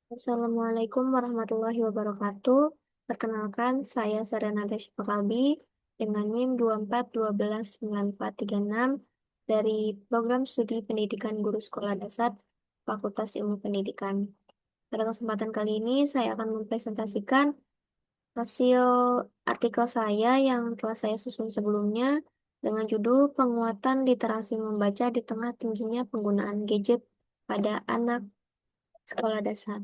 Assalamualaikum warahmatullahi wabarakatuh. Perkenalkan, saya Serena Desya Kalbi dengan NIM 2412946 dari Program Studi Pendidikan Guru Sekolah Dasar Fakultas Ilmu Pendidikan. Pada kesempatan kali ini, saya akan mempresentasikan hasil artikel saya yang telah saya susun sebelumnya dengan judul Penguatan Literasi Membaca di Tengah Tingginya Penggunaan Gadget pada Anak Sekolah Dasar.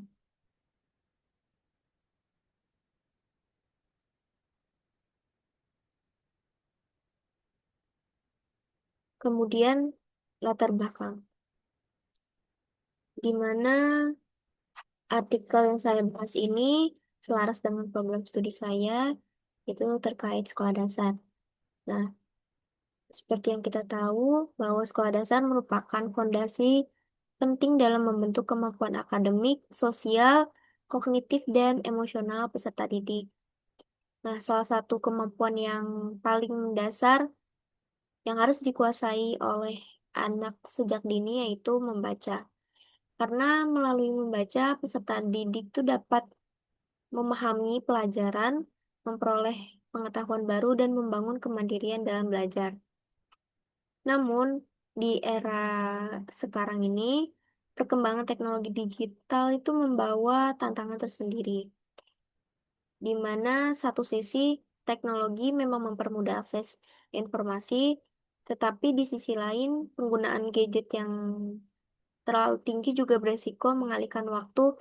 Kemudian latar belakang, di mana artikel yang saya bahas ini selaras dengan program studi saya, itu terkait sekolah dasar. Nah, seperti yang kita tahu bahwa sekolah dasar merupakan fondasi penting dalam membentuk kemampuan akademik, sosial, kognitif, dan emosional peserta didik. Nah, salah satu kemampuan yang paling mendasar yang harus dikuasai oleh anak sejak dini yaitu membaca. Karena melalui membaca, peserta didik itu dapat memahami pelajaran, memperoleh pengetahuan baru, dan membangun kemandirian dalam belajar. Namun, di era sekarang ini, perkembangan teknologi digital itu membawa tantangan tersendiri, di mana satu sisi teknologi memang mempermudah akses informasi, tetapi di sisi lain, penggunaan gadget yang terlalu tinggi juga beresiko mengalihkan waktu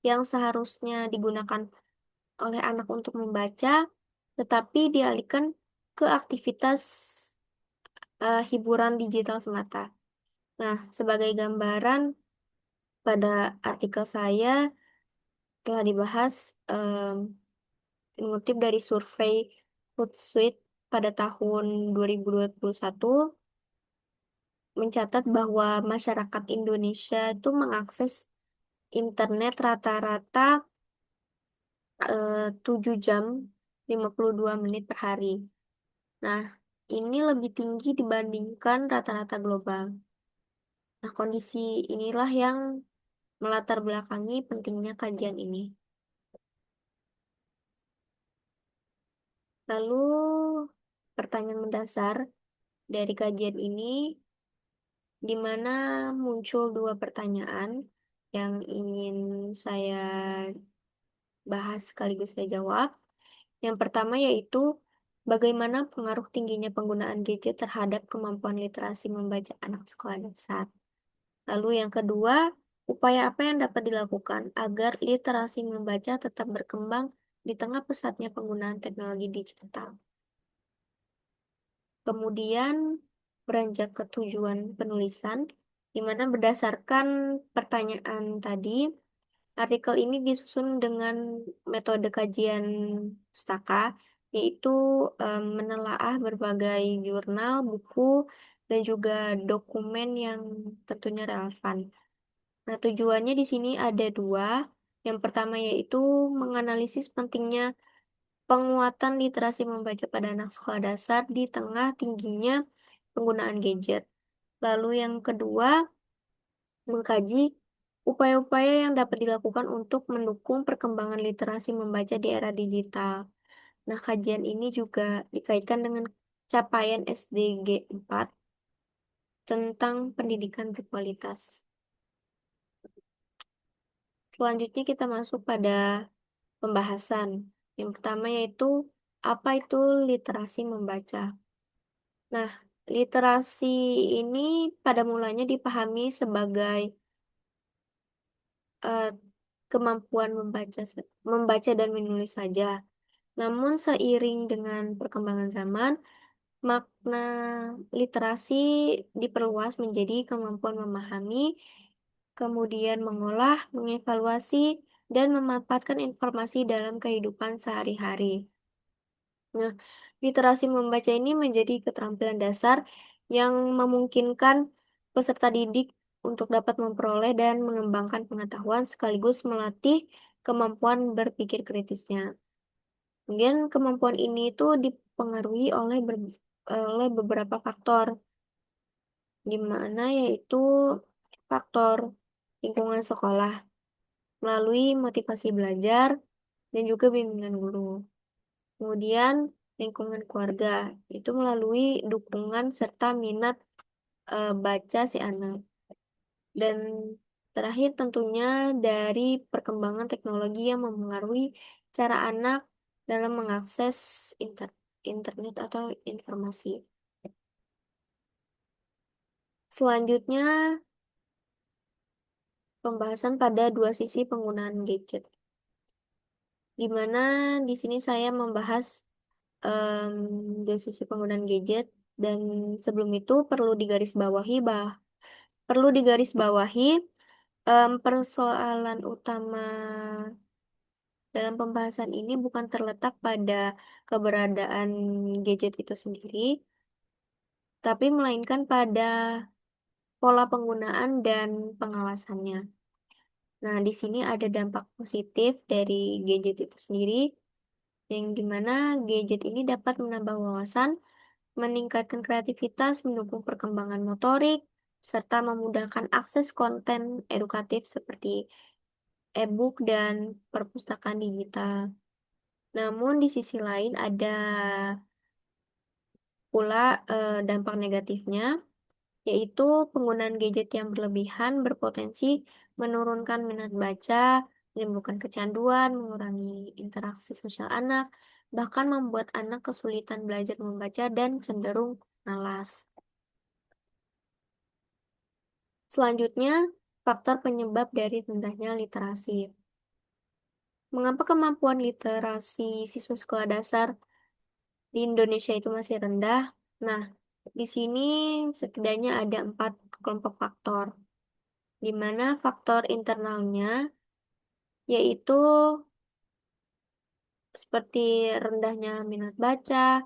yang seharusnya digunakan oleh anak untuk membaca, tetapi dialihkan ke aktivitas hiburan digital semata. Nah, sebagai gambaran, pada artikel saya telah dibahas mengutip dari survei Hootsuite pada tahun 2021 mencatat bahwa masyarakat Indonesia itu mengakses internet rata-rata 7 jam 52 menit per hari. Nah, ini lebih tinggi dibandingkan rata-rata global. Nah, kondisi inilah yang melatar belakangi pentingnya kajian ini. Lalu, pertanyaan mendasar dari kajian ini, di mana muncul dua pertanyaan yang ingin saya bahas sekaligus saya jawab. Yang pertama yaitu, bagaimana pengaruh tingginya penggunaan gadget terhadap kemampuan literasi membaca anak sekolah dasar? Lalu yang kedua, upaya apa yang dapat dilakukan agar literasi membaca tetap berkembang di tengah pesatnya penggunaan teknologi digital? Kemudian beranjak ke tujuan penulisan, di mana berdasarkan pertanyaan tadi, artikel ini disusun dengan metode kajian pustaka, yaitu menelaah berbagai jurnal, buku, dan juga dokumen yang tentunya relevan. Nah, tujuannya di sini ada dua. Yang pertama yaitu menganalisis pentingnya penguatan literasi membaca pada anak sekolah dasar di tengah tingginya penggunaan gadget. Lalu yang kedua, mengkaji upaya-upaya yang dapat dilakukan untuk mendukung perkembangan literasi membaca di era digital. Nah, kajian ini juga dikaitkan dengan capaian SDG 4 tentang pendidikan berkualitas. Selanjutnya kita masuk pada pembahasan. Yang pertama yaitu apa itu literasi membaca. Nah, literasi ini pada mulanya dipahami sebagai eh, kemampuan membaca dan menulis saja. Namun seiring dengan perkembangan zaman, makna literasi diperluas menjadi kemampuan memahami, kemudian mengolah, mengevaluasi, dan memanfaatkan informasi dalam kehidupan sehari-hari. Nah, literasi membaca ini menjadi keterampilan dasar yang memungkinkan peserta didik untuk dapat memperoleh dan mengembangkan pengetahuan sekaligus melatih kemampuan berpikir kritisnya. Kemudian kemampuan ini itu dipengaruhi oleh beberapa faktor, di mana yaitu faktor lingkungan sekolah. melalui motivasi belajar dan juga bimbingan guru. Kemudian lingkungan keluarga itu melalui dukungan serta minat baca si anak. Dan terakhir tentunya dari perkembangan teknologi yang mempengaruhi cara anak dalam mengakses internet atau informasi. Selanjutnya, pembahasan pada dua sisi penggunaan gadget, di mana di sini saya membahas em, dua sisi penggunaan gadget dan sebelum itu perlu digarisbawahi persoalan utama dalam pembahasan ini bukan terletak pada keberadaan gadget itu sendiri, tapi melainkan pada pola penggunaan dan pengawasannya. Nah, di sini ada dampak positif dari gadget itu sendiri, yang dimana gadget ini dapat menambah wawasan, meningkatkan kreativitas, mendukung perkembangan motorik, serta memudahkan akses konten edukatif seperti e-book dan perpustakaan digital. Namun di sisi lain ada pula dampak negatifnya, yaitu penggunaan gadget yang berlebihan berpotensi menurunkan minat baca, menimbulkan kecanduan, mengurangi interaksi sosial anak, bahkan membuat anak kesulitan belajar membaca dan cenderung malas. Selanjutnya, faktor penyebab dari rendahnya literasi. Mengapa kemampuan literasi siswa sekolah dasar di Indonesia itu masih rendah? Nah, di sini setidaknya ada 4 kelompok faktor, di mana faktor internalnya yaitu seperti rendahnya minat baca,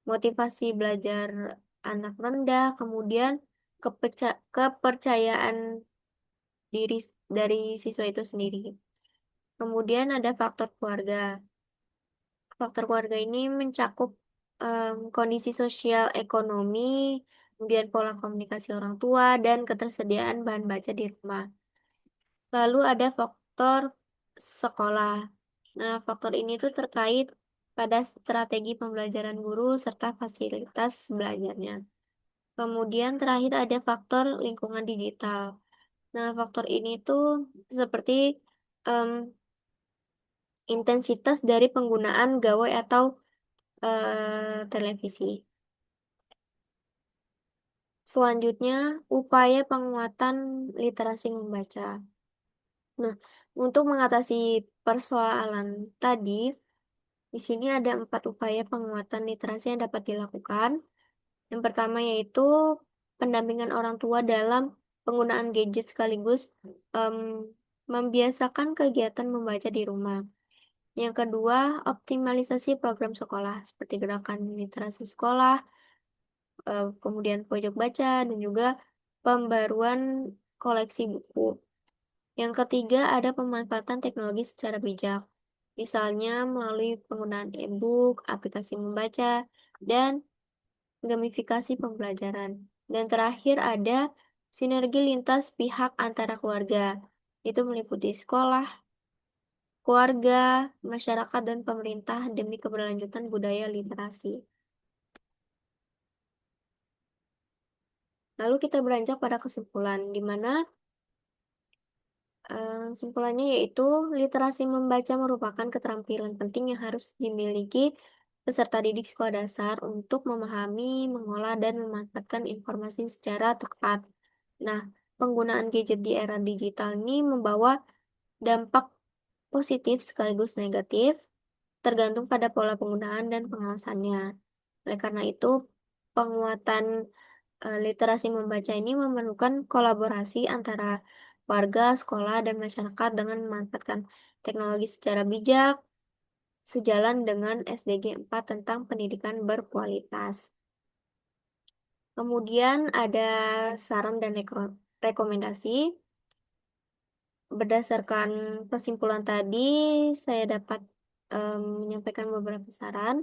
motivasi belajar anak rendah, kemudian kepercayaan diri dari siswa itu sendiri. Kemudian ada faktor keluarga. Faktor keluarga ini mencakup kondisi sosial ekonomi, kemudian pola komunikasi orang tua, dan ketersediaan bahan baca di rumah. Lalu ada faktor sekolah. Nah, faktor ini tuh terkait pada strategi pembelajaran guru serta fasilitas belajarnya. Kemudian terakhir ada faktor lingkungan digital. Nah, faktor ini tuh seperti em, intensitas dari penggunaan gawai atau televisi. Selanjutnya, upaya penguatan literasi membaca. Nah, untuk mengatasi persoalan tadi, di sini ada 4 upaya penguatan literasi yang dapat dilakukan. Yang pertama yaitu pendampingan orang tua dalam penggunaan gadget sekaligus em, membiasakan kegiatan membaca di rumah. Yang kedua, optimalisasi program sekolah seperti gerakan literasi sekolah, kemudian pojok baca, dan juga pembaruan koleksi buku. Yang ketiga, ada pemanfaatan teknologi secara bijak, misalnya melalui penggunaan e-book, aplikasi membaca, dan gamifikasi pembelajaran. Dan terakhir ada sinergi lintas pihak antara keluarga, itu meliputi sekolah, keluarga, masyarakat, dan pemerintah demi keberlanjutan budaya literasi. Lalu kita beranjak pada kesimpulan, di mana simpulannya yaitu literasi membaca merupakan keterampilan penting yang harus dimiliki peserta didik sekolah dasar untuk memahami, mengolah, dan memanfaatkan informasi secara tepat. Nah, penggunaan gadget di era digital ini membawa dampak positif sekaligus negatif, tergantung pada pola penggunaan dan pengawasannya. Oleh karena itu, penguatan literasi membaca ini memerlukan kolaborasi antara warga, sekolah, dan masyarakat dengan memanfaatkan teknologi secara bijak, sejalan dengan SDG 4 tentang pendidikan berkualitas. Kemudian ada saran dan rekomendasi. Berdasarkan kesimpulan tadi, saya dapat menyampaikan beberapa saran,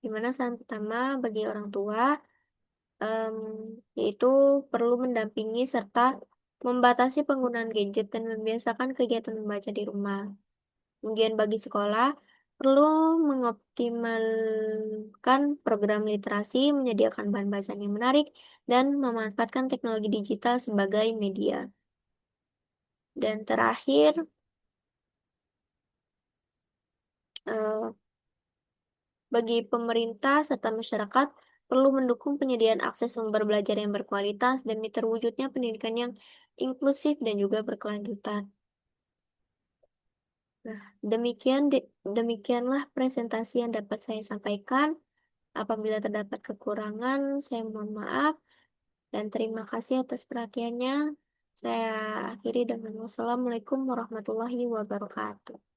di mana saran pertama bagi orang tua, em, yaitu perlu mendampingi serta membatasi penggunaan gadget dan membiasakan kegiatan membaca di rumah. Kemudian bagi sekolah, perlu mengoptimalkan program literasi, menyediakan bahan bacaan yang menarik, dan memanfaatkan teknologi digital sebagai media. Dan terakhir, eh, bagi pemerintah serta masyarakat perlu mendukung penyediaan akses sumber belajar yang berkualitas demi terwujudnya pendidikan yang inklusif dan juga berkelanjutan. Nah, demikianlah presentasi yang dapat saya sampaikan. Apabila terdapat kekurangan, saya mohon maaf dan terima kasih atas perhatiannya. Saya akhiri dengan wassalamualaikum warahmatullahi wabarakatuh.